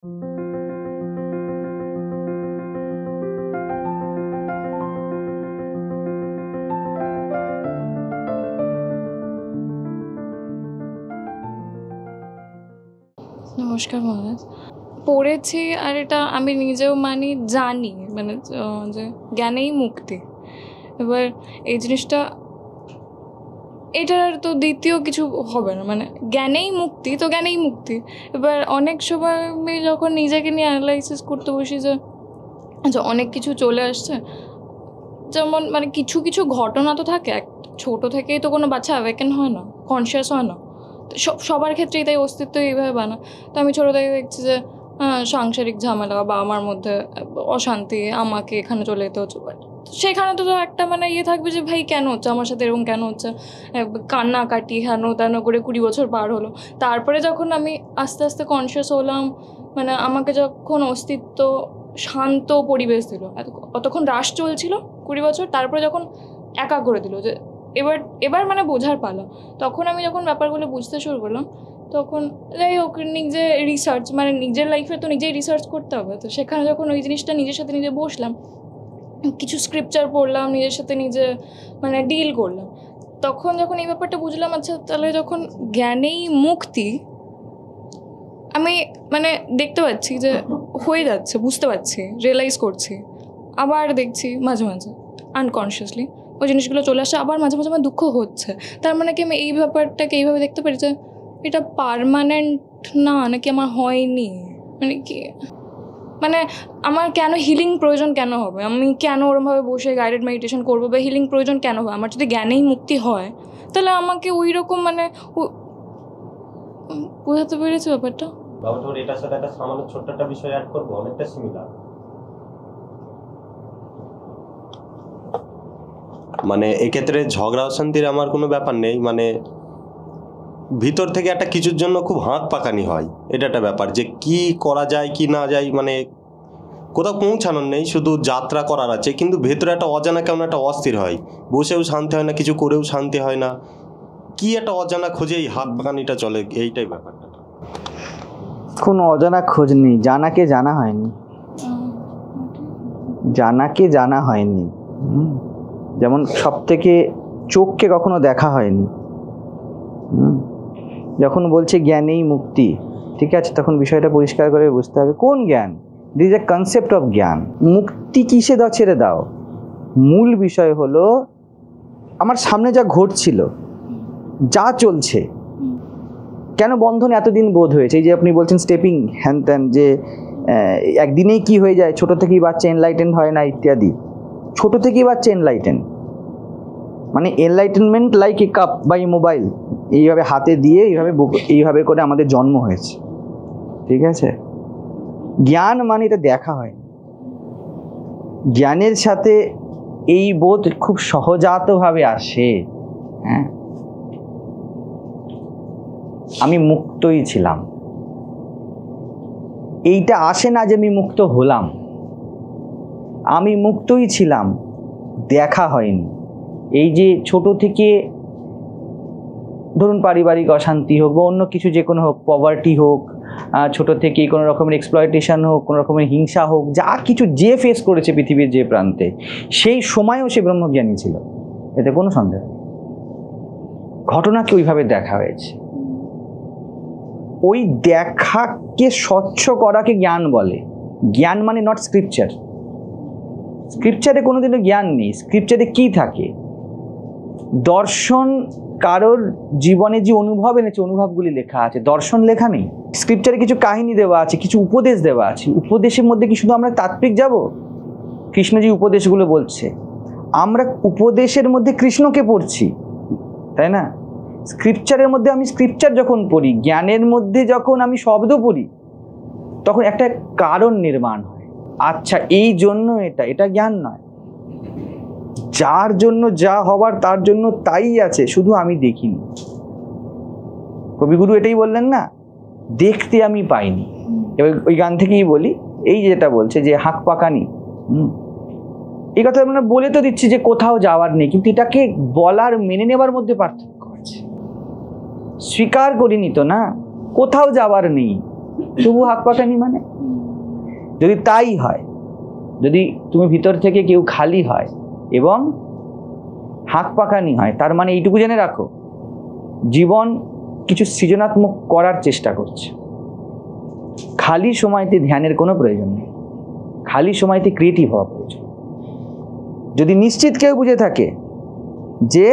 নমস্কার মহারাজ। পড়েছি আর এটা আমি নিজেও মানি, জানি, মানে যে জ্ঞানেই মুক্তি। এবার এই জিনিসটা, এটার তো দ্বিতীয় কিছু হবে না, মানে জ্ঞানেই মুক্তি তো জ্ঞানেই মুক্তি। এবার অনেক সময় আমি যখন নিজেকে নিয়ে অ্যানালাইসিস করতে বসি যে অনেক কিছু চলে আসছে, যেমন মানে কিছু কিছু ঘটনা তো থাকে, ছোটো থেকেই তো কোনো বাচ্চা অ্যাওয়েকেন হয় না, কনসিয়াস হয় না, সবার ক্ষেত্রেই তাই অস্তিত্ব এইভাবে বানা। তো আমি ছোটো থেকে দেখছি যে সাংসারিক ঝামেলা বা আমার মধ্যে অশান্তি, আমাকে এখানে চলে যেতে হচ্ছে, বাট সেখানে তো একটা মানে ইয়ে থাকবে যে ভাই কেন হচ্ছে আমার সাথে এরকম, কেন হচ্ছে, কান্নাকাটি হেন তেন করে 20 বছর পার হলো। তারপরে যখন আমি আস্তে আস্তে কনসিয়াস হলাম, মানে আমাকে যখন অস্তিত্ব শান্ত পরিবেশ দিল, অতক্ষণ রাশ চলছিল 20 বছর, তারপরে যখন একা করে দিল যে এবার মানে বোঝার পালা, তখন আমি যখন ব্যাপারগুলো বুঝতে শুরু করলাম, তখন যাই হোক নিজে রিসার্চ, মানে নিজের লাইফে তো নিজেই রিসার্চ করতে হবে। তো সেখানে যখন ওই জিনিসটা নিজের সাথে নিজে বসলাম, কিছু স্ক্রিপচার পড়লাম, নিজের সাথে নিজে মানে ডিল করলাম, তখন যখন এই ব্যাপারটা বুঝলাম, আচ্ছা তাহলে যখন জ্ঞানেই মুক্তি, আমি মানে দেখতে পাচ্ছি যে হয়ে যাচ্ছে, বুঝতে পারছি, রিয়েলাইজ করছি, আবার দেখছি মাঝে মাঝে আনকনসিয়াসলি ওই জিনিসগুলো চলে আসে, আবার মাঝে মাঝে আমার দুঃখ হচ্ছে। তার মানে কি আমি এই ব্যাপারটাকে এইভাবে দেখতে পারি যে এটা পার্মানেন্ট না, নাকি আমার হয়নি, মানে কি, মানে আমার কেন হিলিং প্রয়োজন কেন হবে, আমি কেন ওরমভাবে বসে গাইডেড মেডিটেশন করবো বা হিলিং প্রয়োজন কেন হবে? আমার যদি জ্ঞানেই মুক্তি হয় তাহলে আমাকে ওই রকম মানে বোঝাতে পেরেছি ব্যাপারটা? বাবুর এটার সাথে একটা সামান্য ছোট্ট একটা বিষয় অ্যাড করবো, অনেকটা সিমিলার। মানে এক্ষেত্রে ঝগড়া অশান্তির আমার কোনো ব্যাপার নেই, মানে ভিতর থেকে একটা কিছুর জন্য খুব হাত পাকানি হয়, এটা একটা ব্যাপার, যে কি করা যায় কি না যায়, মানে কোথাও পৌঁছানোর নেই, শুধু যাত্রা করার আছে, কিন্তু ভেতরে একটা অজানা কেমন একটা অস্থির হয়, বসেও শান্তি হয় না, কিছু করেও শান্তি হয় না, কি একটা অজানা খোঁজেই হাত পাকানিটা চলে, এইটাই ব্যাপারটা। কোনো অজানা খোঁজ নেই, জানাকে জানা হয়নি, জানাকে জানা হয়নি। যেমন সব থেকে চোখকে কখনো দেখা হয়নি। যখন বলছে জ্ঞানেই মুক্তি, ঠিক আছে, তখন বিষয়টা পরিষ্কার করে বুঝতে হবে কোন জ্ঞান। This is a concept of জ্ঞান। মুক্তি কিসে দাও ছেড়ে দাও, মূল বিষয় হলো আমার সামনে যা ঘটছিল, যা চলছে, কেন বন্ধন এতদিন বোধ হয়েছে। এই যে আপনি বলছেন স্টেপিং হ্যান ত্যান, যে একদিনেই কি হয়ে যায়, ছোট থেকেই বাচ্চা এনলাইটেন্ড হয় না ইত্যাদি, ছোট থেকেই বাচ্চা এনলাইটেন, মানে এনলাইটেনমেন্ট লাইক এ কাপ বা এ মোবাইল, এইভাবে হাতে দিয়ে এইভাবে করে আমাদের জন্ম হয়েছে, ঠিক আছে। জ্ঞান মানে এটা দেখা হয়, জ্ঞানের সাথে এই বোধ খুব সহজাতভাবে আসে। হ্যাঁ, আমি মুক্তই ছিলাম, এইটা আসে না যে আমি মুক্ত হলাম, আমি মুক্তই ছিলাম, দেখা হয়নি। এই যে ছোট থেকে ধরুন পারিবারিক অশান্তি হোক বা অন্য কিছু যে কোনো হোক, পভার্টি হোক, ছোট থেকেই কোনো রকমের এক্সপ্লয়টেশন হোক, কোনো রকমের হিংসা হোক, যা কিছু যে ফেস করেছে পৃথিবীর যে প্রান্তে, সেই সময়ও সে ব্রহ্মজ্ঞানী ছিল, এতে কোনো সন্দেহ। ঘটনাকে ওইভাবে দেখা হয়েছে, ওই দেখাকে স্বচ্ছ করাকে জ্ঞান বলে। জ্ঞান মানে নট স্ক্রিপচার। স্ক্রিপচারে কোনোদিনও জ্ঞান নেই। স্ক্রিপচারে কি থাকে? দর্শন কারোর জীবনে যে অনুভব এনেছে, অনুভবগুলি লেখা আছে, দর্শন লেখা নেই। স্ক্রিপচারে কিছু কাহিনী দেওয়া আছে, কিছু উপদেশ দেওয়া আছে, উপদেশের মধ্যে কি শুধু আমরা তাত্ত্বিক যাব? কৃষ্ণ যে উপদেশগুলো বলছে, আমরা উপদেশের মধ্যে কৃষ্ণকে পড়ছি, তাই না? স্ক্রিপচারের মধ্যে আমি স্ক্রিপচার যখন পড়ি, জ্ঞানের মধ্যে যখন আমি শব্দ পড়ি, তখন একটা কারণ নির্মাণ হয়। আচ্ছা, এই জন্য এটা জ্ঞান নয়, যার জন্য যা হবার তার জন্য তাই আছে, শুধু আমি দেখিনি। কবিগুরু এটাই বললেন না, দেখতে আমি পাইনি। এবার ওই গান থেকেই বলি, এই যেটা বলছে যে হাঁক পাকানি, এই কথা আমরা বলে তো দিচ্ছি যে কোথাও যাওয়ার নেই, কিন্তু এটাকে বলার মেনে নেবার মধ্যে পার্থক্য আছে। স্বীকার করিনি তো না, কোথাও যাওয়ার নেই, তবু হাত পাকানি মানে? যদি তাই হয়, যদি তুমি ভিতর থেকে কেউ খালি হয় এবং হাত পাকানি হয়, তার মানে এইটুকু জেনে রাখো, জীবন কিছু সৃজনাত্মক করার চেষ্টা করছে। খালি সময়তে ধ্যানের কোনো প্রয়োজন নেই, খালি সময়তে ক্রিয়েটিভ হওয়া প্রয়োজন। যদি নিশ্চিত কেউ বুঝে থাকে যে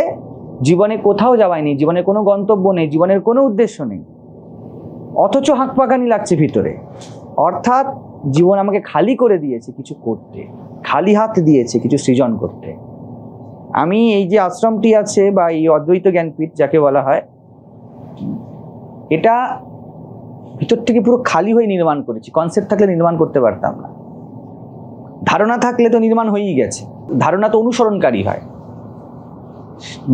জীবনে কোথাও যাওয়াই নেই, জীবনের কোনো গন্তব্য নেই, জীবনের কোনো উদ্দেশ্য নেই, অথচ হাঁক পাকানি লাগছে ভিতরে, অর্থাৎ জীবন আমাকে খালি করে দিয়েছে কিছু করতে, খালি হাত দিয়েছে কিছু সৃজন করতে। আমি এই যে আশ্রমটি আছে বা এই অদ্বৈত জ্ঞানপীঠ যাকে বলা হয়, এটা ভিতর থেকে পুরো খালি হয়ে নির্মাণ করেছি। কনসেপ্ট থাকলে নির্মাণ করতে পারতাম না, ধারণা থাকলে তো নির্মাণ হয়েই গেছে। ধারণা তো অনুসরণকারী হয়,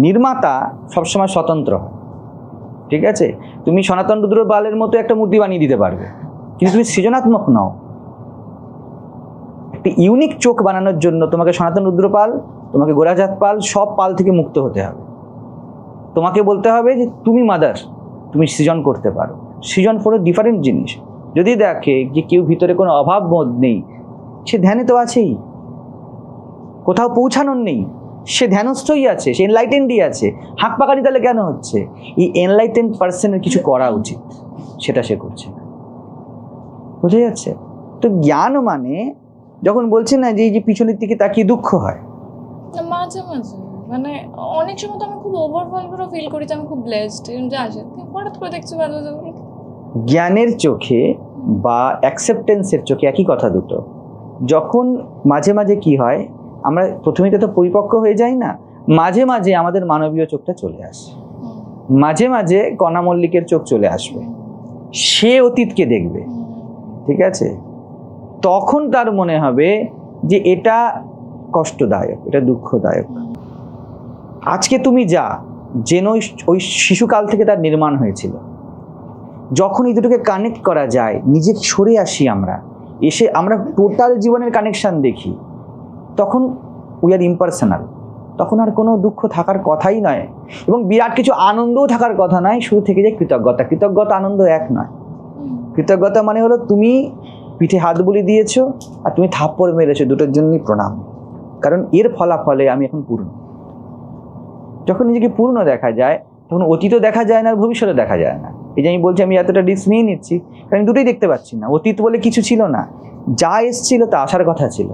নির্মাতা সবসময় স্বতন্ত্র হয়। ঠিক আছে, তুমি সনাতন রুদ্রপালের মতো একটা মূর্তি বানিয়ে দিতে পারবে, কিন্তু তুমি সৃজনাত্মক নও। একটি ইউনিক চোখ বানানোর জন্য তোমাকে সনাতন রুদ্রপাল, তোমাকে গোরাজাত পাল, সব পাল থেকে মুক্ত হতে হবে। তোমাকে বলতে হবে যে তুমি মাদার, তুমি সৃজন করতে পারো। সৃজন পুরো ডিফারেন্ট জিনিস। যদি দেখে যে কেউ ভিতরে কোনো অভাব বোধ নেই, সে ধ্যানে তো আছেই, কোথাও পৌঁছানোর নেই, সে ধ্যানস্থই আছে, সে এনলাইটেন্ডই আছে। হাঁক পাকানি তাহলে কেন হচ্ছে? এই এনলাইটেন্ড পার্সনের কিছু করা উচিত, সেটা সে করছে না। বুঝে যাচ্ছে তো? জ্ঞান মানে যখন বলছে না যে এই যে পিছনের দিকে তাকিয়ে দুঃখ হয়, মাঝে মাঝে মানে অনেক সময় তো আমি খুব ওভারওয়েলড করে ফিল করি যে আমি খুব ব্লেসড, যে আসে হঠাৎ করে দেখছি ভালো যাবে। জ্ঞানের চোখে বা অ্যাকসেপ্টেন্সের চোখে একই কথা দুটো। যখন মাঝে মাঝে কি হয়, আমরা প্রথমে তো পরিপক্ক হয়ে যাই না, মাঝে মাঝে আমাদের মানবীয় চোখটা চলে আসে, মাঝে মাঝে কণা মল্লিকের চোখ চলে আসবে, সে অতীতকে দেখবে। ঠিক আছে, তখন তার মনে হবে যে এটা কষ্টদায়ক, এটা দুঃখদায়ক। আজকে তুমি যা যেন ওই শিশুকাল থেকে তার নির্মাণ হয়েছিল, যখন এই দুটোকে কানেক্ট করা যায়, নিজে সরে আসি আমরা, এসে আমরা টোটাল জীবনের কানেকশান দেখি, তখন উই আর ইম্পার্সোনাল। তখন আর কোনো দুঃখ থাকার কথাই নয়, এবং বিরাট কিছু আনন্দও থাকার কথা নয়। শুরু থেকে যায় কৃতজ্ঞতা। কৃতজ্ঞতা আনন্দ এক নয়। কৃতজ্ঞতা মানে হলো তুমি পিঠে হাত বুলি দিয়েছো আর তুমি থাপ্পড় মেরেছো, দুটোর জন্যই প্রণাম, কারণ এর ফলাফলে আমি এখন পূর্ণ। যখন নিজেকে পূর্ণ দেখা যায়, তখন অতীতও দেখা যায় না আর ভবিষ্যৎও দেখা যায় না। এই যে আমি বলছি আমি এতটা রিস্ক নিয়ে নিচ্ছি, কারণ আমি দুটোই দেখতে পাচ্ছি না। অতীত বলে কিছু ছিল না, যা এসছিল তা আসার কথা ছিল,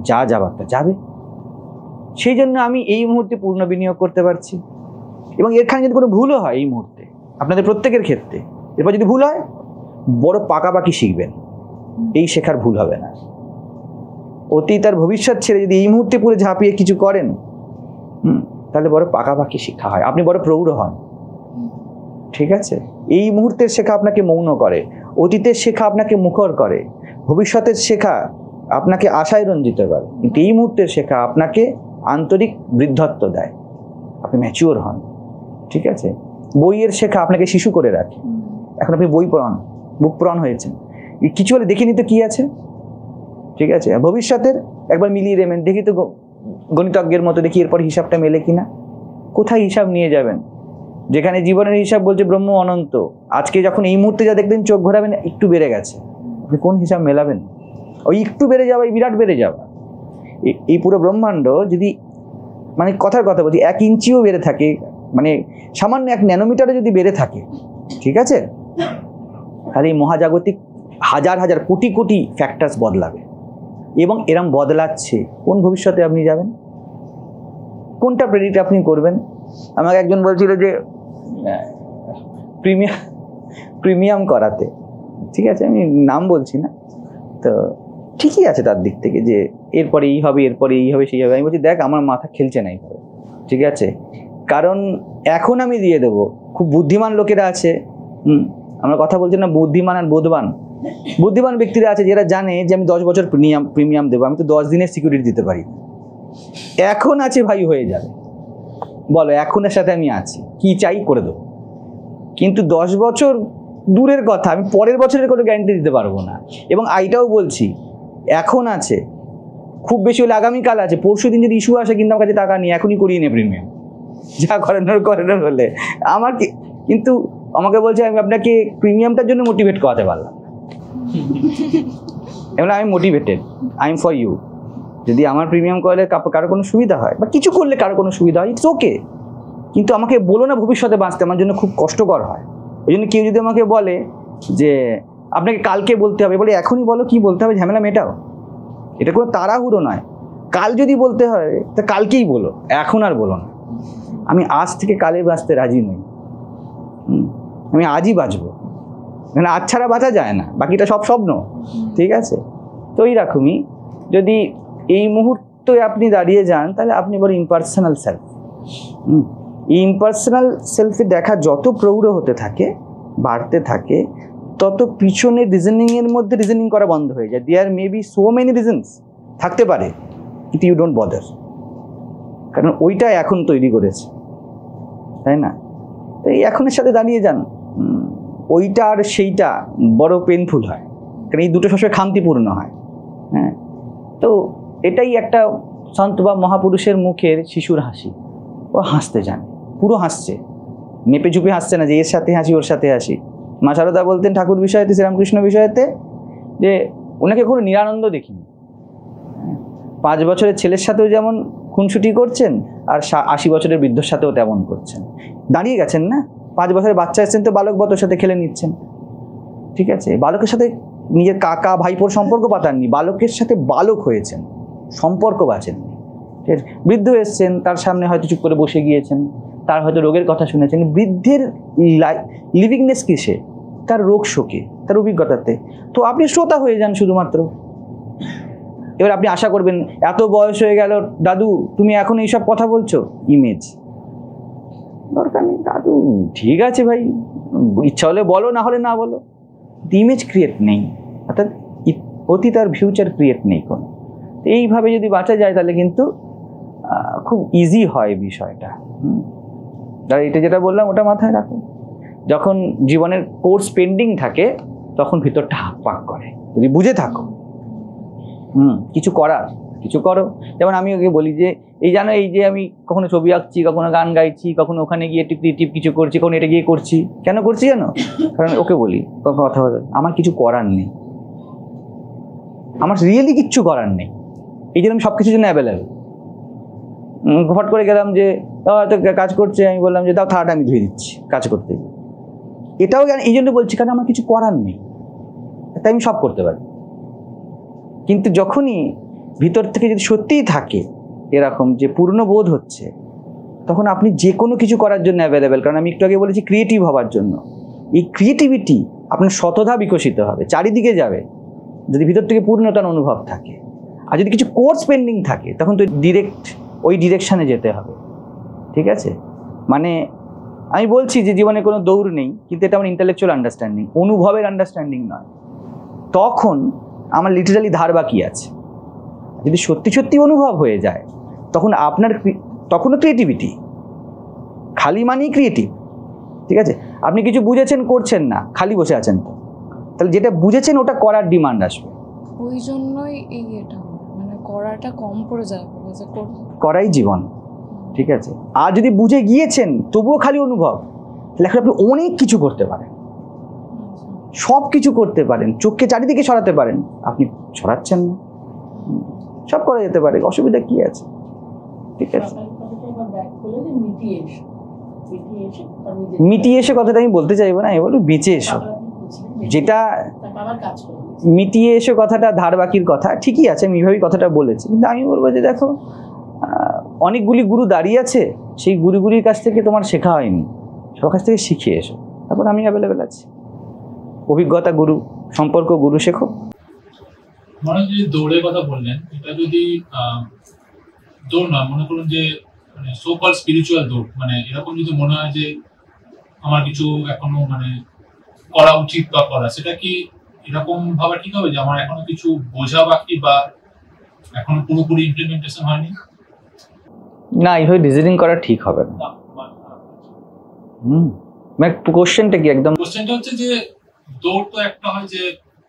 যা যাবারটা যাবে। সেই জন্য আমি এই মুহূর্তে পূর্ণ বিনিয়োগ করতে পারছি। এবং এখানে যদি কোনো ভুলও হয় এই মুহূর্তে, আপনাদের প্রত্যেকের ক্ষেত্রে, এরপর যদি ভুল হয়, বড় পাকাপাকি শিখবেন, এই শেখার ভুল হবে না। অতীত আর ভবিষ্যৎ ছেড়ে যদি এই মুহূর্তে পুরো ঝাঁপিয়ে কিছু করেন, তাহলে বড় পাকাপাকি শিক্ষা হয়, আপনি বড় প্রৌঢ় হন। ঠিক আছে, এই মুহূর্তের শেখা আপনাকে মৌন করে, অতীতের শেখা আপনাকে মুখর করে, ভবিষ্যতের শেখা আপনাকে আশায় রঞ্জিত করে, কিন্তু এই মুহূর্তের শেখা আপনাকে আন্তরিক বৃদ্ধত্ব দেয়, আপনি ম্যাচিওর হন। ঠিক আছে, বইয়ের শেখা আপনাকে শিশু করে রাখে। এখন আপনি বই পড়ান, বুক পড়ান হয়েছেন, কিছু হলে দেখে নিতে কি আছে। ঠিক আছে, ভবিষ্যতের একবার মিলিয়ে দেবেন, দেখি তো গণিতজ্ঞের মতো দেখি এরপর হিসাবটা মেলে কিনা। কোথায় হিসাব নিয়ে যাবেন? যেখানে জীবনের হিসাব বলছে ব্রহ্ম অনন্ত, আজকে যখন এই মুহূর্তে যা দেখবেন চোখ ঘোরাবেন একটু বেড়ে গেছে, আপনি কোন হিসাব মেলাবেন? ওই একটু বেড়ে যাওয়া, বিরাট বেড়ে যাওয়া। এই পুরো ব্রহ্মাণ্ড যদি, মানে কথার কথা বলছি, 1 ইঞ্চিও বেড়ে থাকে, মানে সামান্য 1 ন্যানোমিটারও যদি বেড়ে থাকে, ঠিক আছে, তাহলে এই মহাজাগতিক হাজার হাজার কোটি কোটি ফ্যাক্টরস বদলাবে। এবং এরম বদলাচ্ছে, কোন ভবিষ্যতে আপনি যাবেন? কোনটা প্রেডিক্ট আপনি করবেন? আমাকে একজন বলছিল যে প্রিমিয়াম করাতে, ঠিক আছে, আমি নাম বলছি না, তো ঠিকই আছে তার দিক থেকে, যে এরপরে এই হবে, এরপরে এই হবে, সেই হবে। আমি বলছি দেখ, আমার মাথা খেলছে না এইভাবে। ঠিক আছে, কারণ এখন আমি দিয়ে দেবো, খুব বুদ্ধিমান লোকেরা আছে, আমরা কথা বলছি না বুদ্ধিমান আর বোধবান। বুদ্ধিমান ব্যক্তিরা আছে যারা জানে যে আমি 10 বছর প্রিমিয়াম দেবো, আমি তো 10 দিনের সিকিউরিটি দিতে পারি। এখন আছে ভাই, হয়ে যাবে, বলো এখনের সাথে আমি আছি, কি চাই করে দেবো। কিন্তু 10 বছর দূরের কথা, আমি পরের বছরের কোনো গ্যারান্টি দিতে পারবো না। এবং এইটাও বলছি, এখন আছে, খুব বেশি হলে আগামীকাল আছে, পরশু দিন যদি ইস্যু আসে কিন্তু আমার কাছে টাকা নিয়ে এখনই করিয়ে নে প্রিমিয়াম, যা করানোর হলে আমার কি। কিন্তু আমাকে বলছে আমি আপনাকে প্রিমিয়ামটার জন্য মোটিভেট করাতে পারলাম, এবার আমি motivated, I am for you. যদি আমার প্রিমিয়াম করলে কারো কোনো সুবিধা হয় বা কিছু করলে কারো কোনো সুবিধা হয়, ইটস ওকে, কিন্তু আমাকে বলো না ভবিষ্যতে বাঁচতে, আমার জন্য খুব কষ্টকর হয়। ওই জন্য কেউ যদি আমাকে বলে যে আপনাকে কালকে বলতে হবে, বলে এখনই বলো কি বলতে হবে, ঝামেলা মেটাও। এটা কোনো তাড়াহুড়ো নয়। কাল যদি বলতে হয় তা কালকেই বলো, এখন আর বলো না। আমি আজ থেকে কালে বাঁচতে রাজি নই, আমি আজই বাঁচবো, মানে আজ ছাড়া বাঁচা যায় না, বাকিটা সব স্বপ্ন। ঠিক আছে, তো এইরকমই যদি এই মুহূর্তে আপনি দাঁড়িয়ে যান, তাহলে আপনি বড় ইম্পার্সোনাল সেলফ। এই ইম্পার্সোনাল সেলফে দেখা যত প্রৌঢ় হতে থাকে, বাড়তে থাকে, তত পিছনে রিজনিংয়ের মধ্যে রিজনিং করা বন্ধ হয়ে যায়। There may be so many reasons থাকতে পারে, কিন্তু ইউ ডোন্ট বদার, কারণ ওইটা এখন তৈরি করেছে, তাই না? তো এই এখনের সাথে দাঁড়িয়ে যান, ওইটা আর সেইটা বড় পেনফুল হয়, কারণ এই দুটো সবসময় খামতিপূর্ণ হয়। হ্যাঁ, তো এটাই একটা সন্ত বা মহাপুরুষের মুখের শিশুর হাসি। ও হাসতে জানে, পুরো হাসছে, মেপে চুপে হাসছে না যে এর সাথে হাসি ওর সাথে হাসি। মা সারদা বলতেন ঠাকুর বিষয়েতে, শ্রীরামকৃষ্ণ বিষয়েতে, যে ওনাকে কোনো নিরানন্দ দেখিনি। 5 বছরের ছেলের সাথেও যেমন খুনসুটি করছেন, আর 80 বছরের বৃদ্ধর সাথেও তেমন করছেন। দাঁড়িয়ে গেছেন না, 5 বছরের বাচ্চা এসছেন তো বালক বতর সাথে খেলে নিচ্ছেন। ঠিক আছে, বালকের সাথে নিজের কাকা ভাইপোর সম্পর্ক পাতাননি, বালকের সাথে বালক হয়েছেন, সম্পর্ক বাঁচেননি। বৃদ্ধ এসছেন, তার সামনে হয়তো চুপ করে বসে গিয়েছেন, তার হয়তো রোগের কথা শুনেছেন। বৃদ্ধের লিভিংনেস কিসে? তার রোগ শোকে, তার অভিজ্ঞতাতে। তো আপনি শ্রোতা হয়ে যান শুধুমাত্র। এবার আপনি আশা করবেন এত বয়স হয়ে গেল দাদু তুমি এখন এইসব কথা বলছো, ইমেজ দরকার নেই দাদু, ঠিক আছে ভাই, ইচ্ছা হলে বলো, না হলে না বলো, ইমেজ ক্রিয়েট নেই, অর্থাৎ অতীত আর ফিউচার ক্রিয়েট নেই কোনো। এইভাবে যদি বাঁচা যায় তাহলে কিন্তু খুব ইজি হয় বিষয়টা। আর এটা যেটা বললাম ওটা মাথায় রাখো, যখন জীবনের কোর্স পেন্ডিং থাকে তখন ভিতরটা হাঁক পাক করে, যদি বুঝে থাকো কিছু করার, কিছু করো। যেমন আমি ওকে বলি যে এই জানো, এই যে আমি কখনো ছবি আঁকছি, কখনো গান গাইছি, কখনো ওখানে গিয়ে টিপ কিছু করছি, কখনো এটা গিয়ে করছি। কেন করছি জানো? কারণ ওকে বলি কথা বলে, আমার কিছু করার নেই, আমার রিয়েলি কিচ্ছু করার নেই, এই জন্য আমি সব কিছুর জন্য অ্যাভেলেবেল। ফট করে গেলাম যে হয়তো কাজ করছে, আমি বললাম যে দাও থালাটা আমি ধুয়ে দিচ্ছি কাজ করতে। এটাও এই জন্য বলছি কারণ আমার কিছু করার নেই, তাই আমি সব করতে পারি। কিন্তু যখনই ভিতর থেকে যদি সত্যিই থাকে এরকম যে পূর্ণ বোধ হচ্ছে, তখন আপনি যে কোনো কিছু করার জন্য অ্যাভেলেবেল। কারণ আমি একটু আগে বলেছি ক্রিয়েটিভ হওয়ার জন্য। এই ক্রিয়েটিভিটি আপনার শতধা বিকশিত হবে, চারিদিকে যাবে, যদি ভিতর থেকে পূর্ণতার অনুভব থাকে। আর যদি কিছু কোর্স পেন্ডিং থাকে তখন তো ডিরেক্ট ওই ডিরেকশানে যেতে হবে। ঠিক আছে, মানে আমি বলছি যে জীবনে কোনো দৌড় নেই, কিন্তু এটা আমার ইন্টেলেকচুয়াল আন্ডারস্ট্যান্ডিং, অনুভবের আন্ডারস্ট্যান্ডিং নয়। তখন আমার লিটারালি ধার বাকি আছে। যদি সত্যি সত্যি অনুভব হয়ে যায় তখন আপনার তখনও ক্রিয়েটিভিটি, খালি মানেই ক্রিয়েটিভ। ঠিক আছে, আপনি কিছু বুঝেছেন করছেন না, খালি বসে আছেন, তো তাহলে যেটা বুঝেছেন ওটা করার ডিমান্ড আসবে। ওই জন্যই এটা মানে করাটা কম পড়ে যায়, করাই জীবন। ঠিক আছে, আর যদি বুঝে গিয়েছেন তবুও খালি অনুভব, তাহলে এখন আপনি অনেক কিছু করতে পারেন, সব কিছু করতে পারেন, চোখকে চারিদিকে সরাতে পারেন, আপনি সরাচ্ছেন না। সব করা যেতে পারে, অসুবিধা কি আছে? ঠিক আছে, মিটিয়ে এসে কথাটা আমি বলতে চাইবো না, আমি বলবো বেঁচে এসো। যেটা মিটিয়ে এসো কথাটা ধার বাকির কথা, ঠিকই আছে, আমি এইভাবেই কথাটা বলেছি, কিন্তু আমি বলবো যে দেখো অনেকগুলি গুরু দাঁড়িয়ে আছে, সেই গুরুগুলির কাছ থেকে তোমার শেখা হয়নি, সবার কাছ থেকে শিখে এসো, তারপর আমি অ্যাভেলেবেল আছি। অভিজ্ঞতা গুরু, সম্পর্ক গুরু, শেখো। মানে যে দৌড়ের কথা বললেন, এটা যদি দৌড় না মনে করুন যে মানে সো কল স্পিরিচুয়াল দৌড়, মানে এরকম যদি মনে হয় যে আমার কিছু এখনো মানে করা উচিত বা করা, সেটা কি এরকম ভাবা ঠিক হবে যে আমার এখনো কিছু বোঝা বাকি বা এখনো পুরোপুরি ইমপ্লিমেন্টেশন হয়নি? না, এইভাবে রিজনিং করা ঠিক হবে না। মানে কোশ্চেনটা কি একদম? কোশ্চেনটা হচ্ছে যে দৌড় তো একটা হয় যে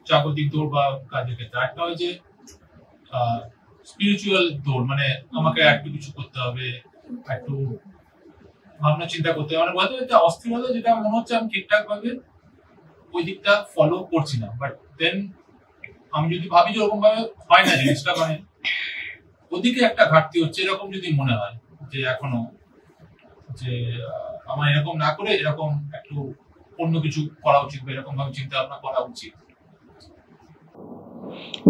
জাগতিক দৌড় বা কাজের ক্ষেত্রে, একটা হয় যে স্পিরিচুয়াল দৌড়, মানে আমাকে একটু কিছু করতে হবে, একটু ভাবনা চিন্তা করতে হবে, মানে বলতে একটা অস্থিরতা, যেটা মনে হচ্ছে আমি ঠিকঠাক ভাবে ওই দিকটা ফলো করছি না। বাট দেন আমি যদি ভাবি যে ওরকম ভাবে হয় না জিনিসটা, মানে ওদিকে একটা ঘাটতি হচ্ছে এরকম যদি মনে হয় যে এখনো, যে আমার এরকম না করে এরকম একটু অন্য কিছু করা উচিত বা এরকম ভাবে চিন্তা ভাবনা করা উচিত।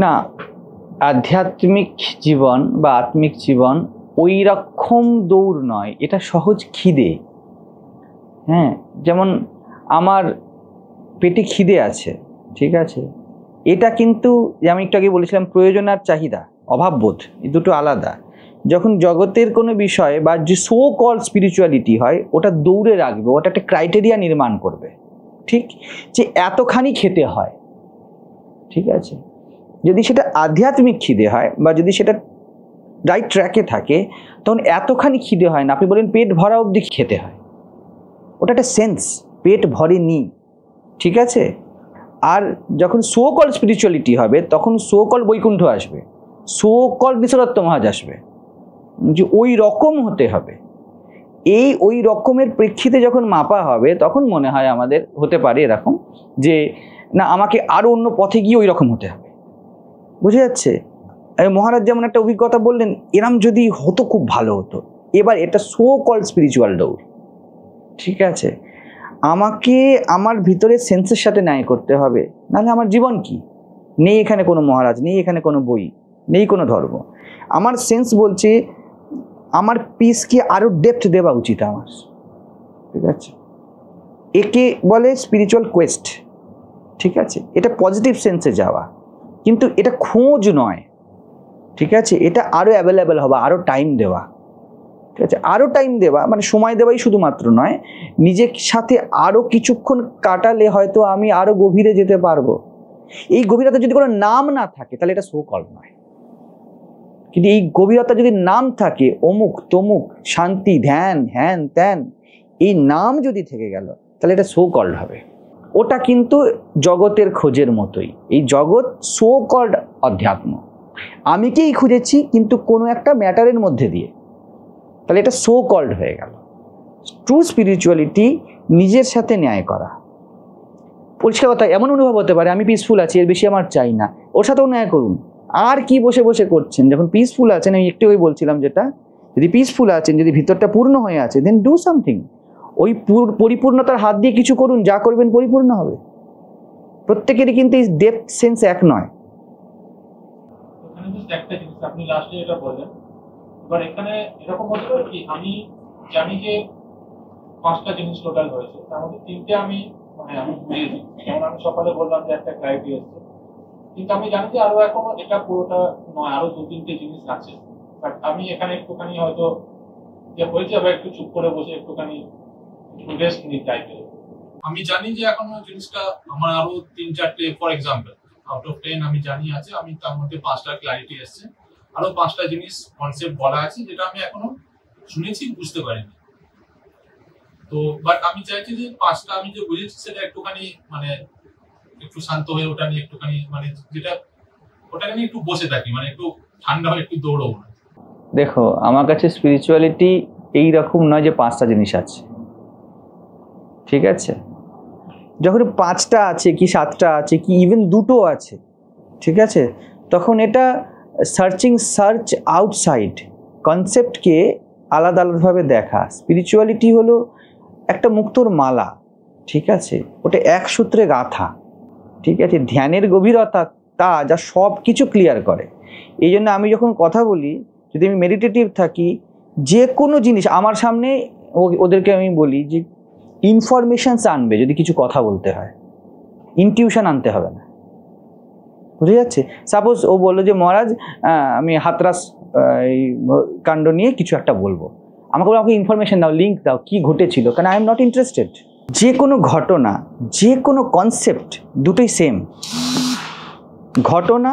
না, আধ্যাত্মিক জীবন বা আত্মিক জীবন ওই রকম দৌড় নয়, এটা সহজ খিদে। হ্যাঁ, যেমন আমার পেটে খিদে আছে, ঠিক আছে, এটা কিন্তু আমি একটু আগে বলেছিলাম প্রয়োজন আর চাহিদা, অভাববোধ, এই দুটো আলাদা। যখন জগতের কোনো বিষয় বা যে সো কল স্পিরিচুয়ালিটি হয়, ওটা দৌড়ে রাখবে, ওটা একটা ক্রাইটেরিয়া নির্মাণ করবে, ঠিক, যে এতখানি খেতে হয়, ঠিক আছে। যদি সেটা আধ্যাত্মিক খিদে হয় বা যদি সেটা রাইট ট্র্যাকে থাকে, তখন এতখানি খিদে হয় না। আপনি বলেন পেট ভরা অবধি খেতে হয়, ওটা একটা সেন্স, পেট ভরেনি, ঠিক আছে। আর যখন সো কল স্পিরিচুয়ালিটি হবে, তখন সো কল বৈকুণ্ঠ আসবে, সো কল নিসরত্ব মহাজ আসবে, যে ওই রকম হতে হবে। এই ওই রকমের প্রেক্ষিতে যখন মাপা হবে, তখন মনে হয় আমাদের হতে পারে এরকম যে না, আমাকে আরও অন্য পথে গিয়ে ওই রকম হতে হবে। বুঝে যাচ্ছে? মহারাজ যেমন একটা অভিজ্ঞতা বললেন, এরম যদি হতো খুব ভালো হতো। এবার এটা সো কল স্পিরিচুয়াল দৌড়, ঠিক আছে। আমাকে আমার ভিতরে সেন্সের সাথে ন্যায় করতে হবে, নাহলে আমার জীবন কি? নেই এখানে কোনো মহারাজ, নেই এখানে কোনো বই, নেই কোনো ধর্ম। আমার সেন্স বলছে আমার পিসকে আরও ডেপথ দেওয়া উচিত আমার, ঠিক আছে। একে বলে স্পিরিচুয়াল কোয়েস্ট, ঠিক আছে। এটা পজিটিভ সেন্সে যাওয়া, কিন্তু এটা খোঁজ নয়, ঠিক আছে। এটা আরও অ্যাভেলেবেল হওয়া, আরও টাইম দেওয়া, ঠিক আছে। আরও টাইম দেওয়া মানে সময় দেওয়াই শুধুমাত্র নয়, নিজের সাথে আরও কিছুক্ষণ কাটালে হয়তো আমি আরও গভীরে যেতে পারবো। এই গভীরতা যদি কোনো নাম না থাকে, তাহলে এটা সো কল নয়। কিন্তু এই গভীরতা যদি নাম থাকে, অমুক তমুক, শান্তি, ধ্যান, হ্যান ত্যান, এই নাম যদি থেকে গেল, তাহলে এটা সো কল্ড হবে। ওটা কিন্তু জগতের খোঁজের মতোই। এই জগৎ সো কল্ড অধ্যাত্ম, আমিকেই খুঁজেছি কিন্তু কোনো একটা ম্যাটারের মধ্যে দিয়ে, তাহলে এটা সো কল্ড হয়ে গেল। ট্রু স্পিরিচুয়ালিটি নিজের সাথে ন্যায় করা। পরিষ্কার কথা, এমন অনুভব হতে পারে আমি পিসফুল আছি, এর বেশি আমার চাই না, ওর সাথেও ন্যায় করুন। আর কি বসে বসে করছেন? যখন পিসফুল আছেন, আমি একটু ওই বলছিলাম যেটা, যদি পিসফুল আছেন, যদি ভিতরটা পূর্ণ হয়ে আছে, দেন ডু সামথিং। ওই পরিপূর্ণতার হাত দিয়ে কিছু করুন, যা করবেন পরিপূর্ণ হবে। প্রত্যেকেরই কিন্তু এই ডেপথ সেন্স এক নয়। এখানে জাস্ট একটা জিনিস আপনি লাস্টে এটা বললেন, এবার এখানে এরকম হতে পারে কি, আমি জানি যে 5টা জিনিস টোটাল হয়েছে, তার মধ্যে 3টে আমি বুঝেছি। যেমন আমি সকালে বললাম যে একটা ক্লারিটি এসছে, কিন্তু আমি জানি যে আরো এখনো এটা পুরোটা নয়, আরো 2-3টে জিনিস আছে। বাট আমি এখানে একটুখানি হয়তো যে হয়েছে, আবার একটু চুপ করে বসে একটুখানি রেস্ট নিই টাইপের। আমি জানি যে এখনো জিনিসটা আমার আরো 3-4টে, ফর এক্সাম্পল আউট অফ 10 আমি জানি আছে, আমি তার মধ্যে 5টা ক্লারিটি এসছে, আরো 5টা জিনিস কনসেপ্ট বলা আছে যেটা আমি এখনো শুনেছি, বুঝতে পারিনি। তো বাট আমি চাইছি যে 5টা আমি যে বুঝেছি সেটা একটুখানি একটু শান্ত হয়ে ওটা নিয়ে একটুখানি যেটা ওটা নিয়ে একটু বসে থাকি, একটু ঠান্ডা হয়ে একটু দৌড়বো না। দেখো, আমার কাছে স্পিরিচুয়ালিটি এই রকম নয় যে 5টা জিনিস আছে, ঠিক আছে। যখন 5টা আছে কি 7টা আছে কি ইভেন 2টো আছে, ঠিক আছে, তখন এটা সার্চ আউটসাইড কনসেপ্টকে আলাদা আলাদাভাবে দেখা। স্পিরিচুয়ালিটি হলো একটা মুক্তোর মালা, ঠিক আছে, ওটা এক সূত্রে গাঁথা, ঠিক আছে। ধ্যানের গভীরতা তা যা সব কিছু ক্লিয়ার করে। এই জন্য আমি যখন কথা বলি, যদি আমি মেডিটেটিভ থাকি, যে কোনো জিনিস আমার সামনে ওদেরকে আমি বলি যে ইনফরমেশনস আনবে, যদি কিছু কথা বলতে হয় ইনটিউশন আনতে হবে না। বুঝে যাচ্ছে? সাপোজ ও বললো যে মহারাজ আমি হাতরাস এই কাণ্ড নিয়ে কিছু একটা বলবো, আমাকে ইনফরমেশন দাও, লিঙ্ক দাও, কি ঘটেছিল, কারণ আই এম নট ইন্টারেস্টেড। যে কোনো ঘটনা, যে কোনো কনসেপ্ট, দুটোই সেম। ঘটনা,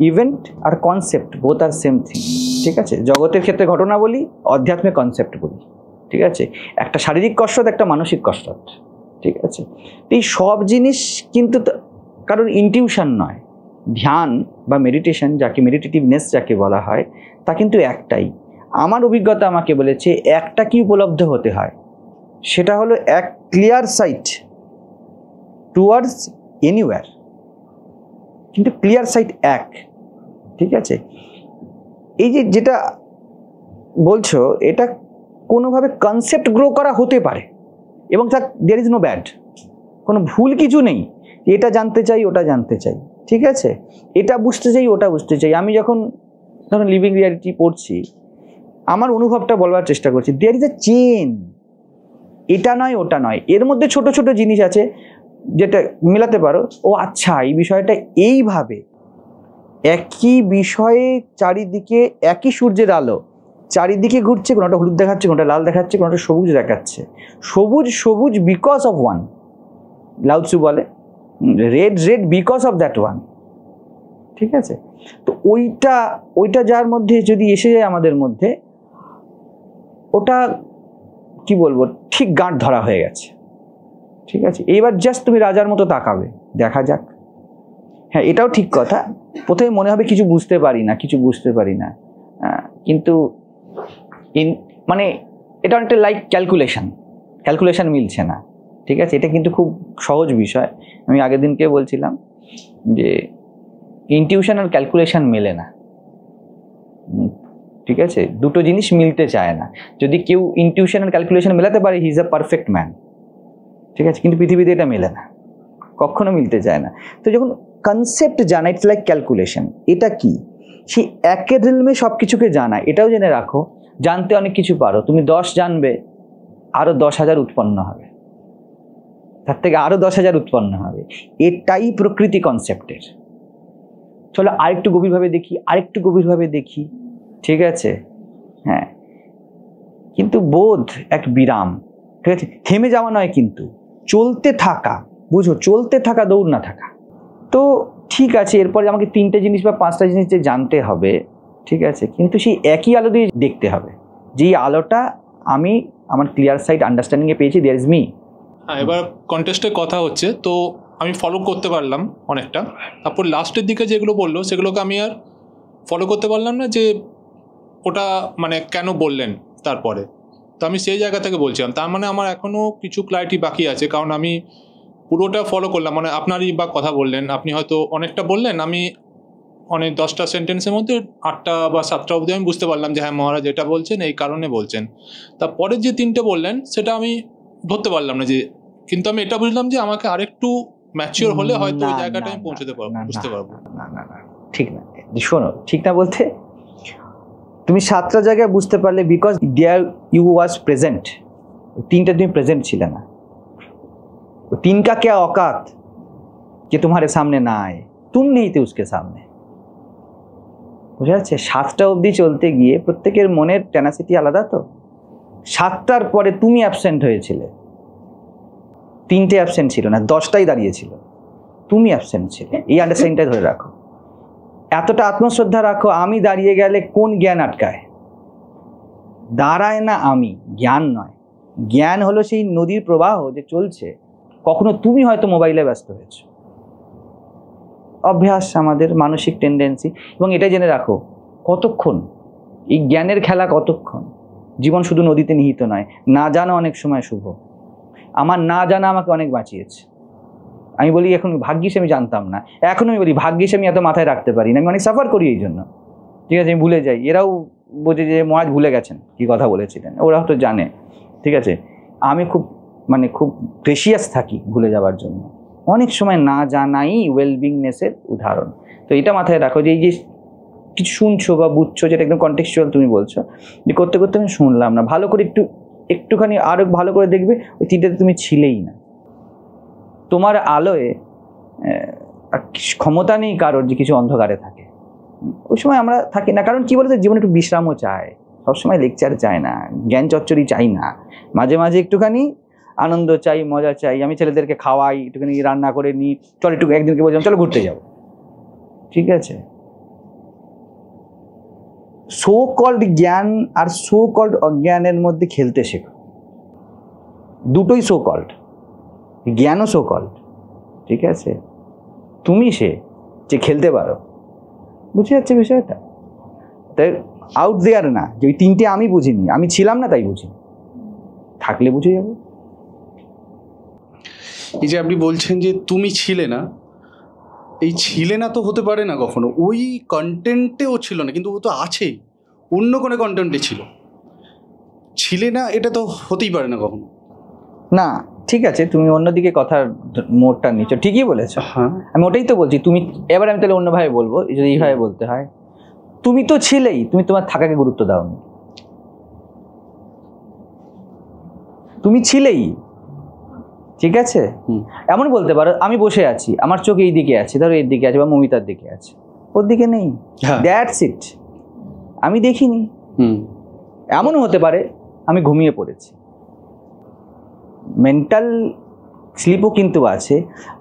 ইভেন্ট আর কনসেপ্ট বোথ আর সেম থিং, ঠিক আছে। জগতের ক্ষেত্রে ঘটনা বলি, অধ্যাত্মে কনসেপ্ট বলি, ঠিক আছে। একটা শারীরিক কসরত, একটা মানসিক কসরত, ঠিক আছে। এই সব জিনিস কিন্তু কারোর ইনটিউশন নয়। ধ্যান বা মেডিটেশন, যাকে মেডিটেটিভনেস যাকে বলা হয়, তা কিন্তু একটাই। আমার অভিজ্ঞতা আমাকে বলেছে একটা কি উপলব্ধ হতে হয়, সেটা হলো এক ক্লিয়ার সাইট, টুয়ার্ডস এনিওয়্যার, কিন্তু ক্লিয়ার সাইট এক। ঠিক আছে, এই যে যেটা বলছো এটা কোনোভাবে কনসেপ্ট গ্রো করা হতে পারে, এবং দেয়ার ইজ নো ব্যাড, কোনো ভুল কিছু নেই। এটা জানতে চাই, ওটা জানতে চাই, ঠিক আছে, এটা বুঝতে চাই, ওটা বুঝতে চাই। আমি যখন ধরুন লিভিং রিয়ালিটি পড়ছি, আমার অনুভবটা বলবার চেষ্টা করছি, দেয়ার ইজ এ চেন, এটা নয় ওটা নয়, এর মধ্যে ছোট ছোট জিনিস আছে যেটা মেলাতে পারো। ও আচ্ছা, এই বিষয়টা এইভাবে, একই বিষয়ে চারিদিকে একই সূর্যের আলো চারিদিকে ঘুরছে, কোনোটা হলুদ দেখাচ্ছে, কোনোটা লাল দেখাচ্ছে, কোনোটা সবুজ দেখাচ্ছে। সবুজ সবুজ বিকজ অফ ওয়ান, লাউ তজু বলে, red red because of that one. ঠিক আছে, তো ওইটা যার মধ্যে যদি এসে যায় আমাদের মধ্যে, ওটা কি বলবো, ঠিক গাঁট ধরা হয়ে গেছে। ঠিক আছে, এইবার জাস্ট তুমি রাজার মতো তাকাবে, দেখা যাক। হ্যাঁ, এটাও ঠিক কথা, প্রথমে মনে হবে কিছু বুঝতে পারি না, কিন্তু মানে এটা অনেকটা লাইক ক্যালকুলেশন মিলছে না। ঠিক আছে, এটা কিন্তু খুব সহজ বিষয়। আমি আগের দিনকে বলছিলাম যে ইনটিউশন আর ক্যালকুলেশন মেলে না। ঠিক আছে, দুটো জিনিস মিলতে চায় না। যদি কেউ ইনটিউশন আর ক্যালকুলেশন মেলাতে পারে, he is a perfect man. ঠিক আছে, কিন্তু পৃথিবীতে এটা মেলে না, কখনো মিলতে চায় না। তো যখন কনসেপ্ট জানা, ইটস লাইক ক্যালকুলেশন। এটা কি, সেই একের রিলমে সব কিছুকে জানা, এটাও জেনে রাখো, জানতে অনেক কিছু পারো। তুমি 10 জানবে, আরও 10,000 উৎপন্ন হবে, তার থেকে আরও 10,000 উৎপন্ন হবে। এটাই প্রকৃতি কনসেপ্টের। চলো আরেকটু গভীরভাবে দেখি। ঠিক আছে, হ্যাঁ, কিন্তু বোধ এক বিরাম। ঠিক আছে, থেমে যাওয়া নয়, কিন্তু চলতে থাকা, বুঝো, চলতে থাকা, দৌড় না থাকা। তো ঠিক আছে, এরপরে আমাকে 3টে জিনিস বা 5টা জিনিস যে জানতে হবে, ঠিক আছে, কিন্তু সেই একই আলো দিয়ে দেখতে হবে, যেই আলোটা আমি আমার ক্লিয়ার সাইট আন্ডারস্ট্যান্ডিংয়ে পেয়েছি, দেয়ার ইজ মি। হ্যাঁ, এবার কন্টেস্টের কথা হচ্ছে, তো আমি ফলো করতে পারলাম অনেকটা। তারপর লাস্টের দিকে যেগুলো বললো সেগুলোকে আমি আর ফলো করতে পারলাম না, যে ওটা মানে কেন বললেন তারপরে। তো আমি সেই জায়গা থেকে বলছিলাম, তার মানে আমার এখনও কিছু ক্লারিটি বাকি আছে, কারণ আমি পুরোটা ফলো করলাম, মানে আপনারই বা কথা বললেন, আপনি হয়তো অনেকটা বললেন, আমি অনেক 10টা সেন্টেন্সের মধ্যে 8টা বা 7টা অবধি আমি বুঝতে পারলাম যে হ্যাঁ, মহারাজ এটা বলছেন, এই কারণে বলছেন। তারপরের যে 3টে বললেন সেটা আমি ধরতে পারলাম না, যে কিন্তু আমি এটা বুঝলাম যে আমাকে আরেকটু ম্যাচিওর হলে হয়তো ওই জায়গাটা আমি পৌঁছতে পারবো, বুঝতে পারবো। না, ঠিক না, শোনো, ঠিক না বলতে, তুমি 7টা জায়গায় বুঝতে পারলে, because there you was present. 3টা তুমি প্রেজেন্ট ছিলে না। 3 का क्या औकात कि तुम्हारे सामने ना आए, तुम नहीं थे उसके सामने। বুঝা যাচ্ছে? 7টা অবধি চলতে গিয়ে প্রত্যেকের মনের টেনাসিটি আলাদা। তো 7টার পরে তুমি অ্যাবসেন্ট হয়েছিলে, 3টে অ্যাবসেন্ট ছিল না, 10টাই দাঁড়িয়েছিল, তুমি অ্যাবসেন্ট ছিলে। এই আন্ডারস্ট্যান্ডিংটা ধরে রাখো, এতটা আত্মশ্রদ্ধা রাখো। আমি দাঁড়িয়ে গেলে কোন জ্ঞান আটকায়? দাঁড়ায় না আমি, জ্ঞান নয়। জ্ঞান হলো সেই নদীর প্রবাহ যে চলছে। কখনো তুমি হয়তো মোবাইলে ব্যস্ত হয়েছো, অভ্যাস, আমাদের মানসিক টেন্ডেন্সি। এবং এটা জেনে রাখো, কতক্ষণ এই জ্ঞানের খেলা, কতক্ষণ। জীবন শুধু নদীতে নিহিত নয়, না জানা অনেক সময় শুভ। আমার না জানা আমাকে অনেক বাঁচিয়েছে। আমি বলি এখন ভাগ্যিস আমি জানতাম না, এখন আমি বলি ভাগ্যিস আমি এত মাথায় রাখতে পারি না, আমি অনেক সাফার করি এই জন্য। ঠিক আছে, আমি ভুলে যাই, এরাও বোঝে যে মহারাজ ভুলে গেছেন কি কথা বলেছিলেন, ওরা হয়তো জানে। ঠিক আছে, আমি খুব প্রেশিয়াস থাকি ভুলে যাওয়ার জন্য। অনেক সময় না জানাই ওয়েলবিংনেসের উদাহরণ। তো এটা মাথায় রাখো যে এই যে কিছু শুনছো বা বুঝছো, যেটা একদম কন্টেক্সচুয়াল তুমি বলছো, যে করতে করতে আমি শুনলাম না, ভালো করে একটুখানি আরো ভালো করে দেখবে, ওই 3টাতে তুমি ছিলেই না। তোমার আলোয় ক্ষমতা নেই কারোর যে কিছু অন্ধকারে থাকে। ওই সময় আমরা থাকি না, কারণ কি বলতো, জীবনে একটু বিশ্রামও চায়, সবসময় লেকচার চায় না, জ্ঞান চচ্চড়ি চাই না, মাঝে মাঝে একটুখানি আনন্দ চাই, মজা চাই। আমি ছেলেদেরকে খাওয়াই, একটুখানি রান্না করে নিই, চল একটু একদিনকে বলছিলাম চলো ঘুরতে যাবো। ঠিক আছে, সো কল্ড জ্ঞান আর সো কল্ড অজ্ঞানের মধ্যে খেলতে শেখো। দুটোই সো কল্ড, জ্ঞানও সো কল্ড। ঠিক আছে, তুমি সে যে খেলতে পারো। বুঝে যাচ্ছে বিষয়টা? তাই আউট দেয়ার না যে ওই 3টে আমি বুঝিনি, আমি ছিলাম না তাই বুঝিনি, থাকলে বুঝে যাবো। এই যে আপনি বলছেন যে তুমি ছিলে না, এই ছিলে না তো হতে পারে না কখনো, ওই কন্টেন্টে ও ছিল না, কিন্তু ও তো আছেই, অন্য কোনো কন্টেন্টে ছিলে না, এটা তো হতেই পারে না কখনো। না ঠিক আছে, তুমি অন্যদিকে কথার মোড়টা নিচ্ছ, ঠিকই বলেছো। হ্যাঁ, আমি ওটাই তো বলছি। তুমি এবার আমি তাহলে অন্যভাবে বলবো, যদি এইভাবে বলতে হয়, তুমি তো ছিলেই, তুমি তোমার থাকাকে গুরুত্ব দাওনি। তুমি ছিলেই, ঠিক আছে। এমন বলতে পারো আমি বসে আছি, আমার চোখ এই দিকে আছে, ধরো এর দিকে আছে, বা মমিতার দিকে আছে, ওর দিকে নেই, দ্যাটস ইট, আমি দেখিনি। এমনও হতে পারে আমি ঘুমিয়ে পড়েছি, মেন্টাল স্লিপও কিন্তু আছে।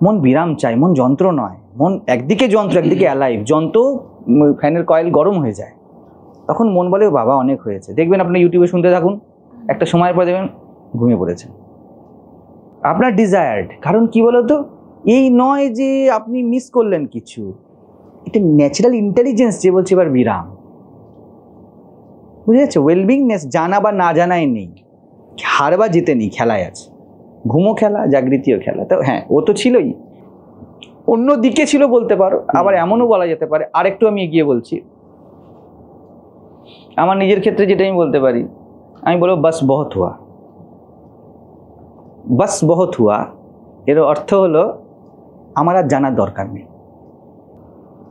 মন বিরাম চাই, মন যন্ত্র নয়। মন একদিকে যন্ত্র, একদিকে অ্যালাইভ। যন্ত্র ফ্যানের কয়েল গরম হয়ে যায়, তখন মন বলে বাবা অনেক হয়েছে। দেখবেন আপনি ইউটিউবে শুনতে থাকুন, একটা সময়ের পর দেখবেন ঘুমিয়ে পড়েছে। আপনার ডিজায়ার্ড, কারণ কি বলতো, এই নয় যে আপনি মিস করলেন কিছু, এটা ন্যাচারাল ইন্টেলিজেন্স যে বলছে এবার বিরাম। বুঝে যাচ্ছে? ওয়েলবিংনেস জানা বা না জানাই নেই, হার বা জিতে নেই, খেলায় আছে। ঘুমো খেলা, জাগৃতিও খেলা। তো হ্যাঁ, ও তো ছিলই, অন্য দিকে ছিল বলতে পারো। আবার এমনও বলা যেতে পারে, আরেকটু আমি এগিয়ে বলছি, আমার নিজের ক্ষেত্রে যেটা আমি বলতে পারি, আমি বলবো বাস বহুত হুয়া। বাস বহুত হুয়া এর অর্থ হলো আমার আর জানার দরকার নেই,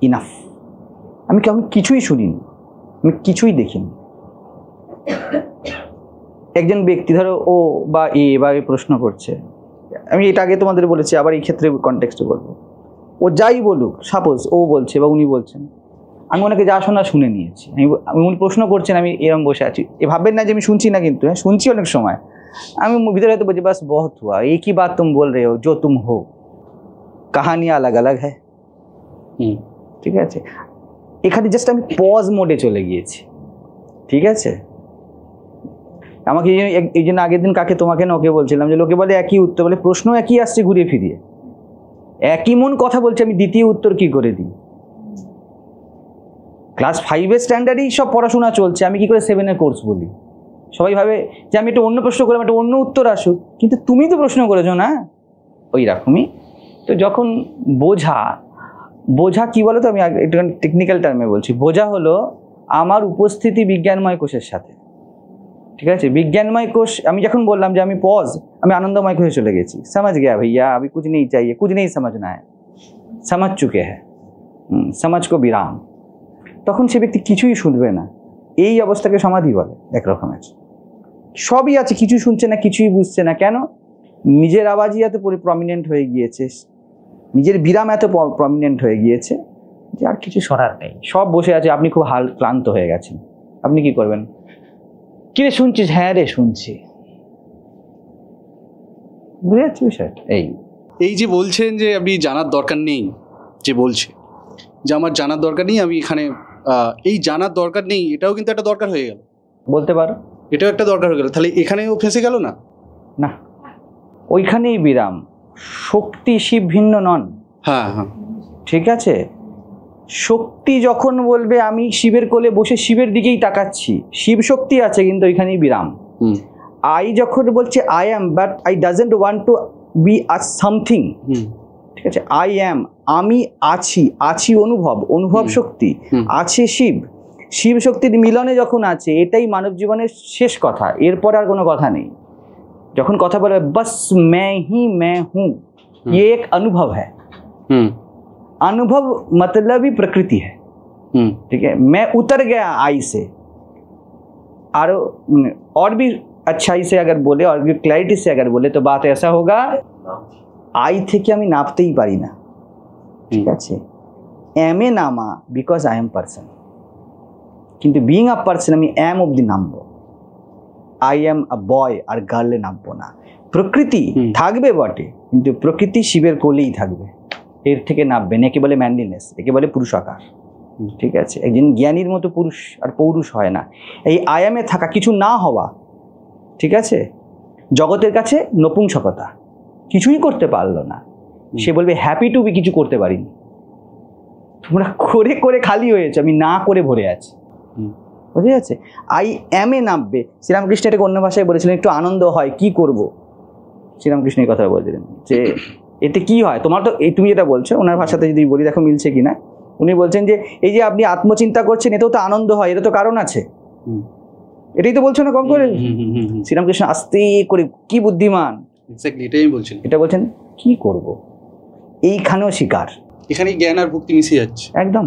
ইনাফ। আমি কেমন কিছুই শুনিনি, আমি কিছুই দেখিনি। একজন ব্যক্তি ধরো ও বা এ প্রশ্ন করছে, আমি এটা আগে তোমাদের বলেছি, আবার এই ক্ষেত্রে কনটেক্সটে বলবো। ও যাই বলুক, সাপোজ ও বলছে বা উনি বলছেন, আমি ওনাকে যা শোনা শুনে নিয়েছি। উনি প্রশ্ন করছেন, আমি এরকম বসে আছি। এ ভাববেন না যে আমি শুনছি না, কিন্তু হ্যাঁ শুনছি অনেক সময়। আমি ভিতরে হয়তো বলছি বাস বহুত হুয়া, এক হি বাত তুম বল রে হো, জো তুম হো, কাহানি আলাগ আলাগ হ্যাঁ। ঠিক আছে, এখানে জাস্ট আমি পজ মোডে চলে গিয়েছি। ঠিক আছে, আমাকে এই জন্য আগের দিন কাকে তোমাকে না ওকে বলছিলাম যে লোকে বলে একই উত্তর, বলে প্রশ্ন একই আসছে ঘুরিয়ে ফিরিয়ে, একই মন কথা বলছে, আমি দ্বিতীয় উত্তর কি করে দিই? ক্লাস 5-এর স্ট্যান্ডার্ডেই সব পড়াশোনা চলছে, আমি কি করে 7-এর কোর্স বলি? সবাই ভাবে যে আমি একটা অন্য প্রশ্ন করলাম, একটা অন্য উত্তর আসুক, কিন্তু তুমি তো প্রশ্ন করেছো না, ওই রকমই। তো যখন বোঝা কি বলো তো, আমি একটু টেকনিক্যাল টার্মে বলছি, বোঝা হলো আমার উপস্থিতি বিজ্ঞানময় কোষের সাথে। ঠিক আছে, বিজ্ঞানময় কোষ, আমি যখন বললাম যে আমি পজ, আমি আনন্দময় কোষে চলে গেছি। समझ गया भैया, अभी कुछ नहीं चाहिए, कुछ नहीं समझना है, समझ चुके हैं, समझ को विराम। তখন সে ব্যক্তি কিছুই শুনবে না। এই অবস্থাকে সমাধি বলে। এক রকমের সবই আছে, কিছুই শুনছে না, কিছুই বুঝছে না। কেন? নিজের আওয়াজই এত প্রমিনেন্ট হয়ে গিয়েছে, নিজের বিরাম এত প্রমিনেন্ট হয়ে গিয়েছে যে আর কিছু শোনার নেই। সব বসে আছে, আপনি খুব ক্লান্ত হয়ে গেছেন, আপনি কি করবেন? কি রে শুনছিস? হ্যাঁ রে শুনছি। বুঝে যাচ্ছি বিষয়টা? এই যে বলছেন যে আপনি জানার দরকার নেই, যে বলছে যে আমার জানার দরকার নেই, আমি এখানে এই জানার দরকার নেই, এটাও কিন্তু একটা দরকার হয়ে গেল, বলতে পারো। এটাও একটা দরকার হয়ে গেল, তাহলে এখানেও ফেঁসে গেল না? না, ওইখানেই বিরাম। শক্তি শিব ভিন্ন নন। হ্যাঁ হ্যাঁ, ঠিক আছে, শক্তি যখন বলবে আমি শিবের কোলে বসে শিবের দিকেই তাকাচ্ছি, শিব শক্তি আছে, কিন্তু ওইখানেই বিরাম। আই যখন বলছে I am, but I doesn't want to be a something. ঠিক আছে, আই অ্যাম, আমি আছি অনুভব শক্তি আছে, শিব শক্তির মিলনে যখন আছে, এটাই মানব জীবনের শেষ কথা, এরপর আর কোনো কথা নেই। যখন কথা বলে বস मैं हूँ, ये एक अनुभव है। अनुभव मतलब ही प्रकृति है। ठीक है, मैं उतर गया आई से। और भी अच्छाई से अगर बोले, और भी क्लैरिटी से अगर बोले, तो बात ऐसा होगा, आई থেকে আমি নামতেই পারি না। ঠিক আছে, এম এ নামা বিকজ আই এম পার্সন, কিন্তু বিইং আ পার্সন আমি এম অব্দি নামবো। আই এম আ বয় আর গার্লে নামবো না। প্রকৃতি থাকবে বটে, কিন্তু প্রকৃতি শিবের কোলেই থাকবে, এর থেকে নামবে না। একে বলে ম্যানলিনেস, একে বলে পুরুষাকার। ঠিক আছে, একজন জ্ঞানীর মতো পুরুষ আর পৌরুষ হয় না। এই আয়ামে থাকা, কিছু না হওয়া, ঠিক আছে, জগতের কাছে নপুংসকতা, কিছুই করতে পারলো না। সে বলবে হ্যাপি টু বি, কিছু করতে পারিনি, তোমরা করে করে খালি হয়েছে, আমি না করে ভরে আছি। বুঝে যাচ্ছে? আই এম এ নামবে। শ্রীরামকৃষ্ণ এটাকে অন্য ভাষায় বলেছিলেন, একটু আনন্দ হয়, কি করব, শ্রীরামকৃষ্ণের কথা বলছিলেন যে এতে কি হয়, তোমার তো এই তুমি যেটা বলছো ওনার ভাষাতে যদি বলি দেখো মিলছে কিনা, উনি বলছেন যে এই যে আপনি আত্মচিন্তা করছেন এতেও তো আনন্দ হয়, এটা তো কারণ আছে। এটাই তো বলছো না কম করে? শ্রীরামকৃষ্ণ আস্তে করে, কি বুদ্ধিমান, এক্স্যাক্টলি এটাই আমি বলছিলাম। এটা বলছেন কি করব, এইখানেও শিকার, এখানেই জ্ঞান আর ভক্তি মিশে যাচ্ছে একদম।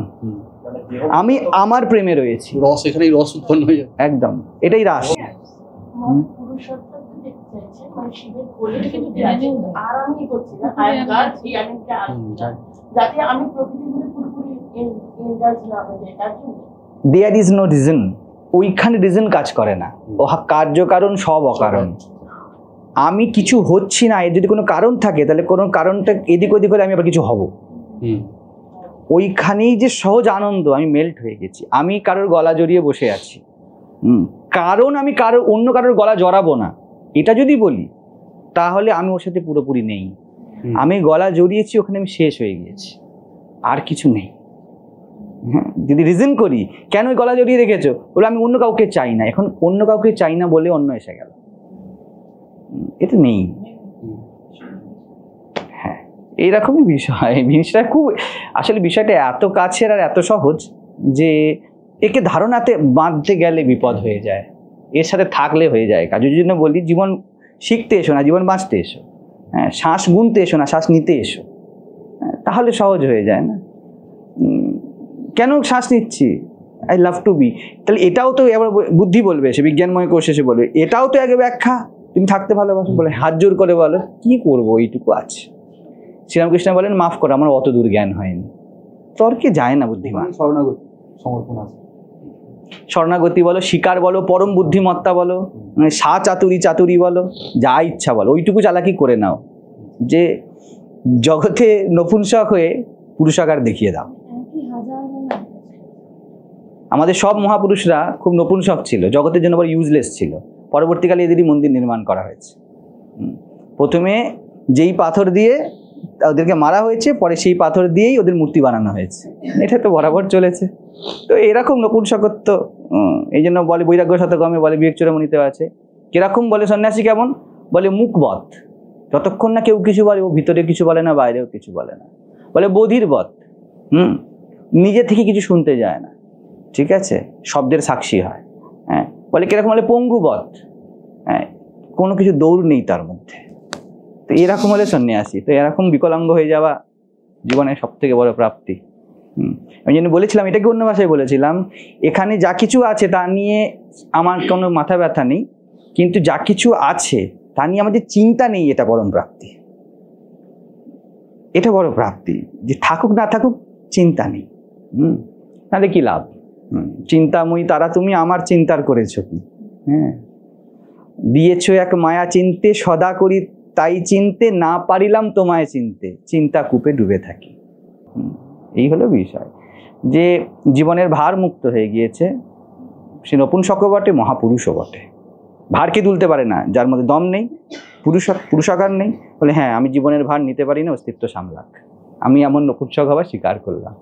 আমি আমার প্রেমে রয়েছি, রস, এখানেই রস উৎপন্ন হয়ে যাচ্ছে একদম, এটাই রাস। দেয়ার ইজ নো রিজন, ওইখানে রিজন কাজ করে না, ও কার্যকারণ সব অকারণ। আমি কিছু হচ্ছি না, এর যদি কোনো কারণ থাকে তাহলে কোনো কারণটা এদিক ওদিক হলে আমি আবার কিছু হব। ওইখানেই যে সহজ আনন্দ, আমি মেল্ট হয়ে গেছি, আমি কারোর গলা জড়িয়ে বসে আছি, কারণ আমি অন্য কারোর গলা জড়াবো না, এটা যদি বলি তাহলে আমি ওর সাথে পুরোপুরি নেই। আমি গলা জড়িয়েছি, ওখানে আমি শেষ হয়ে গিয়েছি, আর কিছু নেই। হ্যাঁ, যদি রিজন করি কেন ওই গলা জড়িয়ে রেখেছো, বলে আমি অন্য কাউকে চাই না, এখন অন্য কাউকে চাই না বলে অন্য এসে গেল, এটা নেই। হ্যাঁ, এইরকমই বিষয়। জিনিসটা খুব আসলে বিষয়টা এত কাছের আর এত সহজ যে একে ধারণাতে বাঁধতে গেলে বিপদ হয়ে যায়, এর সাথে থাকলে হয়ে যায় কাজের জন্য বলি জীবন শিখতে এসো না, জীবন বাঁচতে এসো। হ্যাঁ, শ্বাস গুনতে এসো না, শ্বাস নিতে এসো, তাহলে সহজ হয়ে যায় না? কেন শ্বাস নিচ্ছি, আই লাভ টু বি, তাহলে এটাও তো এবার বুদ্ধি বলবে, সে বিজ্ঞানময় কোর্স এসে বলবে এটাও তো আগে ব্যাখ্যা, তুমি থাকতে ভালোবাসো বলে হাত জোর করে বলো কি করবো, এইটুকু আছে। শ্রীরামকৃষ্ণ বলেন মাফ করো, আমার অত দূর জ্ঞান হয়নি। তর্কে যায় না বুদ্ধিমান। শরণাগতি সমর্পণ আছে, শরণাগতি বলো, শিকার বলো, পরম বুদ্ধিমত্তা বলো, চাতুরি বলো, যা ইচ্ছা বলো, ওইটুকু চালাকি করে নাও যে জগতে নপুংসক হয়ে পুরুষাকার দেখিয়ে দাও। আমাদের সব মহাপুরুষরা খুব নপুংসক ছিল, জগতের জন্য বড় ইউজলেস ছিল, পরবর্তীকালে এদেরই মন্দির নির্মাণ করা হয়েছে। প্রথমে যেই পাথর দিয়ে ওদেরকে মারা হয়েছে, পরে সেই পাথর দিয়েই ওদের মূর্তি বানানো হয়েছে, এটা তো বরাবর চলেছে। তো এরকম নপুংসকত্ব, এই জন্য বলে বৈরাগ্য শতকমে বলে বিবেক চূড়ামণিতেও আছে। কিরকম বলে সন্ন্যাসী কেমন, বলে মুখবৎ, যতক্ষণ না কেউ কিছু বলে ও ভিতরে কিছু বলে না, বাইরেও কিছু বলে না। বলে বধির বৎ, নিজে থেকে কিছু শুনতে যায় না, ঠিক আছে, শব্দের সাক্ষী হয়। হ্যাঁ, বলে কিরকম, বলে পঙ্গুবৎ, হ্যাঁ, কোনো কিছু দৌড় নেই তার মধ্যে। তো এরকম হলে সন্ন্যাসী। তো এরকম বিকলাঙ্গ হয়ে যাওয়া জীবনের সব থেকে বড় প্রাপ্তি। আমি যেন বলেছিলাম, এটাকে অন্য ভাষায় বলেছিলাম, এখানে যা কিছু আছে তা নিয়ে আমার কোনো মাথা ব্যথা নেই, কিন্তু যা কিছু আছে তা নিয়ে আমাদের চিন্তা নেই, এটা পরম প্রাপ্তি। এটা বড় প্রাপ্তি, যে থাকুক না থাকুক চিন্তা নেই। তাহলে কি লাভ? চিন্তাময়ী তারা তুমি আমার চিন্তার করেছো কি? হ্যাঁ, দিয়েছো এক মায়া চিনতে, সদা করি তাই চিনতে, না পারিলাম তোমায় চিনতে, চিন্তা কূপে ডুবে থাকি। এই হলো বিষয়, যে জীবনের ভার মুক্ত হয়ে গিয়েছে, সে নপুংসকও বটে, মহাপুরুষও বটে। ভারকে তুলতে পারে না যার মধ্যে দম নেই, পুরুষাকার নেই। বলে হ্যাঁ, আমি জীবনের ভার নিতে পারি না, অস্তিত্ব সামলাক, আমি এমন নপুংসক হবার স্বীকার করলাম।